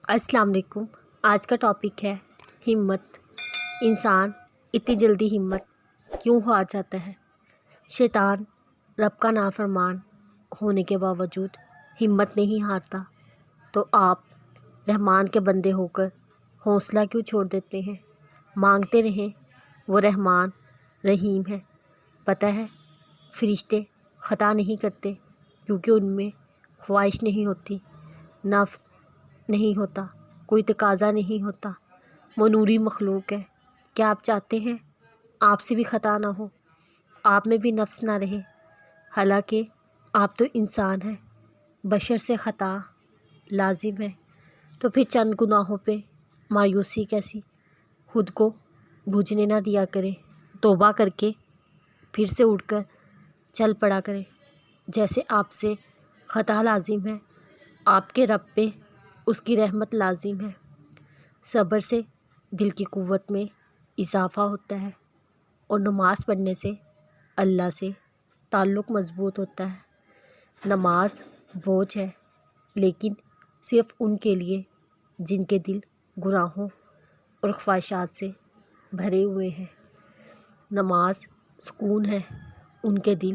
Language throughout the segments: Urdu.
السلام علیکم۔ آج کا ٹاپک ہے ہمت۔ انسان اتنی جلدی ہمت کیوں ہار جاتا ہے؟ شیطان رب کا نافرمان ہونے کے باوجود ہمت نہیں ہارتا، تو آپ رحمان کے بندے ہو کر حوصلہ کیوں چھوڑ دیتے ہیں؟ مانگتے رہیں، وہ رحمان رحیم ہے۔ پتہ ہے فرشتے خطا نہیں کرتے کیونکہ ان میں خواہش نہیں ہوتی، نفس نہیں ہوتا، کوئی تقاضا نہیں ہوتا۔ وہ نوری مخلوق ہے۔ کیا آپ چاہتے ہیں آپ سے بھی خطا نہ ہو، آپ میں بھی نفس نہ رہے؟ حالانکہ آپ تو انسان ہیں، بشر سے خطا لازم ہے۔ تو پھر چند گناہوں پہ مایوسی کیسی؟ خود کو بجھنے نہ دیا کریں، توبہ کر کے پھر سے اٹھ کر چل پڑا کریں۔ جیسے آپ سے خطا لازم ہے، آپ کے رب پہ اس کی رحمت لازم ہے۔ صبر سے دل کی قوت میں اضافہ ہوتا ہے، اور نماز پڑھنے سے اللہ سے تعلق مضبوط ہوتا ہے۔ نماز بوجھ ہے، لیکن صرف ان کے لیے جن کے دل گناہوں اور خواہشات سے بھرے ہوئے ہیں۔ نماز سکون ہے ان کے دل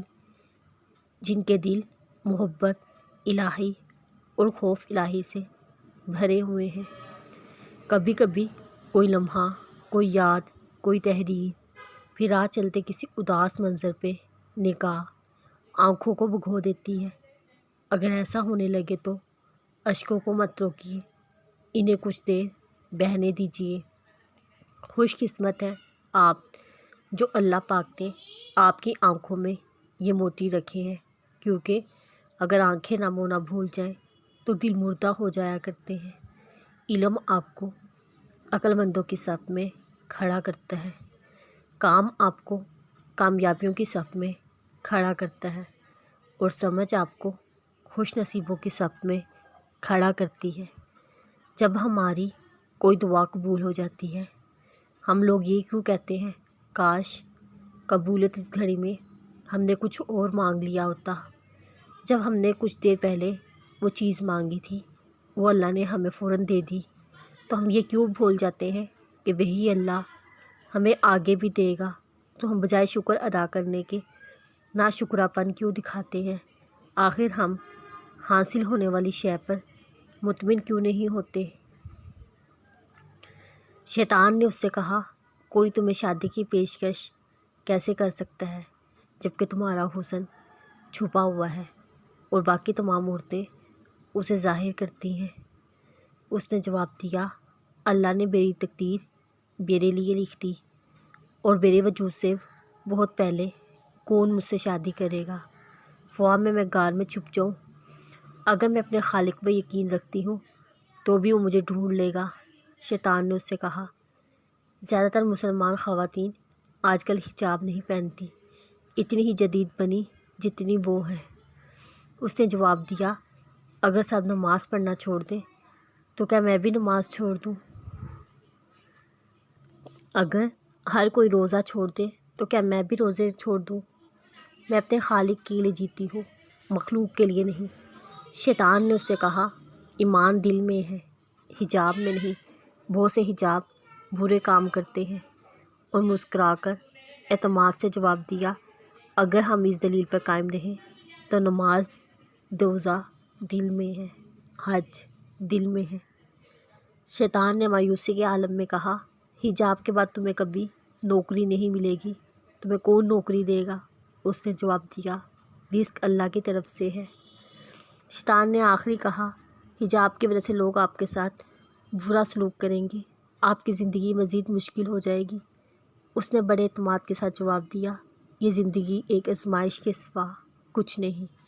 جن کے دل محبت الہی اور خوف الہی سے بھرے ہوئے ہیں۔ کبھی کبھی کوئی لمحہ، کوئی یاد، کوئی تحریر، پھر راہ چلتے کسی اداس منظر پہ نگاہ آنکھوں کو بھگو دیتی ہے۔ اگر ایسا ہونے لگے تو اشکوں کو مت روکیے، انہیں کچھ دیر بہنے دیجیے۔ خوش قسمت ہیں آپ جو اللہ پاک نے آپ کی آنکھوں میں یہ موتی رکھے ہیں، کیونکہ اگر آنکھیں نم و نہ بھول جائیں تو دل مردہ ہو جایا کرتے ہیں۔ علم آپ کو عقل مندوں کی صف میں کھڑا کرتا ہے، کام آپ کو کامیابیوں کی صف میں کھڑا کرتا ہے، اور سمجھ آپ کو خوش نصیبوں کی صف میں کھڑا کرتی ہے۔ جب ہماری کوئی دعا قبول ہو جاتی ہے، ہم لوگ یہ کیوں کہتے ہیں کاش قبولیت اس گھڑی میں ہم نے کچھ اور مانگ لیا ہوتا، جب ہم نے کچھ دیر پہلے وہ چیز مانگی تھی وہ اللہ نے ہمیں فوراً دے دی۔ تو ہم یہ کیوں بھول جاتے ہیں کہ وہی اللہ ہمیں آگے بھی دے گا؟ تو ہم بجائے شکر ادا کرنے کے ناشکرا پن کیوں دکھاتے ہیں؟ آخر ہم حاصل ہونے والی شے پر مطمئن کیوں نہیں ہوتے؟ شیطان نے اس سے کہا، کوئی تمہیں شادی کی پیشکش کیسے کر سکتا ہے جبکہ تمہارا حسن چھپا ہوا ہے اور باقی تمام عورتیں اسے ظاہر کرتی ہیں؟ اس نے جواب دیا، اللہ نے میری تقدیر میرے لیے لکھ دی، اور میرے وجود سے بہت پہلے کون مجھ سے شادی کرے گا؟ خواہ میں غار میں چھپ جاؤں، اگر میں اپنے خالق پہ یقین رکھتی ہوں تو بھی وہ مجھے ڈھونڈ لے گا۔ شیطان نے اس سے کہا، زیادہ تر مسلمان خواتین آج کل حجاب نہیں پہنتی، اتنی ہی جدید بنی جتنی وہ ہے۔ اس نے جواب دیا، اگر سب نماز پڑھنا چھوڑ دیں تو کیا میں بھی نماز چھوڑ دوں؟ اگر ہر کوئی روزہ چھوڑ دے تو کیا میں بھی روزے چھوڑ دوں؟ میں اپنے خالق کے لیے جیتی ہوں، مخلوق کے لیے نہیں۔ شیطان نے اس سے کہا، ایمان دل میں ہے، حجاب میں نہیں۔ بہت سے حجاب برے کام کرتے ہیں، اور مسکرا کر اعتماد سے جواب دیا، اگر ہم اس دلیل پر قائم رہیں تو نماز روزہ دل میں ہے، حج دل میں ہے۔ شیطان نے مایوسی کے عالم میں کہا، حجاب کے بعد تمہیں کبھی نوکری نہیں ملے گی، تمہیں کون نوکری دے گا؟ اس نے جواب دیا، رزق اللہ کی طرف سے ہے۔ شیطان نے آخری کہا، حجاب کی وجہ سے لوگ آپ کے ساتھ برا سلوک کریں گے، آپ کی زندگی مزید مشکل ہو جائے گی۔ اس نے بڑے اعتماد کے ساتھ جواب دیا، یہ زندگی ایک آزمائش کے سوا کچھ نہیں۔